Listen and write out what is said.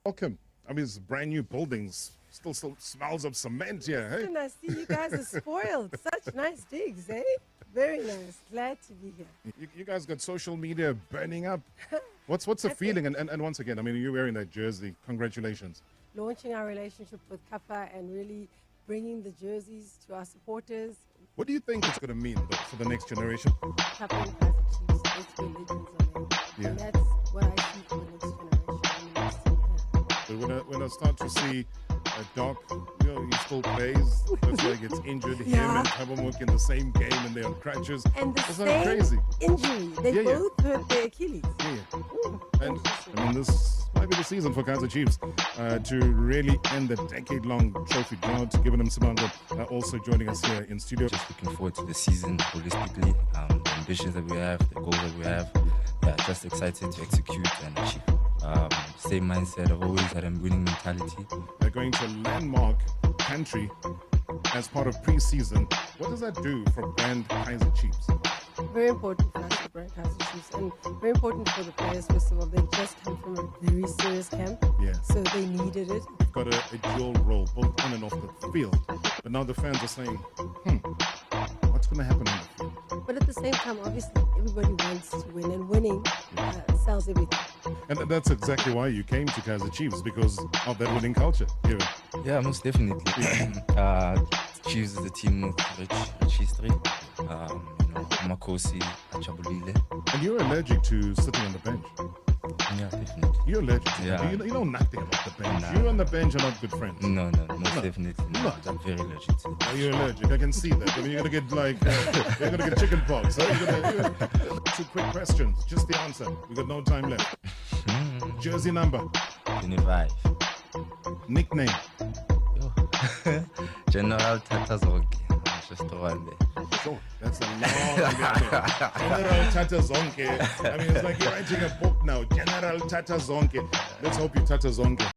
Welcome. I mean, it's brand new buildings. Still smells of cement here, hey? Listen, I see you guys are spoiled. Such nice digs, eh? Very nice. Glad to be here. You guys got social media burning up. What's the feeling? And once again, I mean, you're wearing that jersey. Congratulations. Launching our relationship with Kappa and really bringing the jerseys to our supporters. What do you think it's going to mean, though, for the next generation? Kappa and Kaiser Chiefs, let's be legends on it. Yeah. And that's what I see for the next generation and the next team here. But when I start to see Doc, he still plays. That's why he gets injured. Yeah. Him and Tabamuk in the same game and they're on crutches. And the That's same crazy. injury. They Yeah, yeah. both hurt their Achilles. Yeah. Ooh, And interesting. I mean, this might be the season for Kaiser Chiefs to really end the decade-long trophy drought. Given Msimango also joining us here in studio. Just looking forward to the season holistically, the ambitions that we have, the goals that we have. Yeah, just excited to execute and achieve. Same mindset. I've always had a winning mentality. They're going to landmark country as part of pre-season. What does that do for brand Kaiser Chiefs? Very important for us, the brand Kaiser Chiefs, and very important for the players. First of all, they just come from a very serious camp, Yeah. so they needed it. You've got a dual role, both on and off the field. But now the fans are saying, what's going to happen on the field? But at the same time, obviously, everybody wants to win, and winning sells everything. And that's exactly why you came to Kaiser Chiefs, because of that winning culture. Yeah. Yeah, most definitely. Chiefs is a team with rich history. Amakhosi, Achabulile. And you're allergic to sitting on the bench. Yeah, definitely. You're allergic to Yeah. You know nothing about the bench. Nah. You and the bench are not good friends. No, most definitely. No. No. I'm very allergic to it. Are you allergic? I can see that. I mean, you're gonna get you're gonna get chicken pox. Huh? You're gonna 2 quick questions, just the answer. We got no time left. Jersey number, 25. nickname, Yo. General Tatazonke. Just the one there. sure. That's a long nickname. General Tata Zonke. I mean, it's like you're writing a book now. General Tata Zonke. Let's hope you Tata Zonke.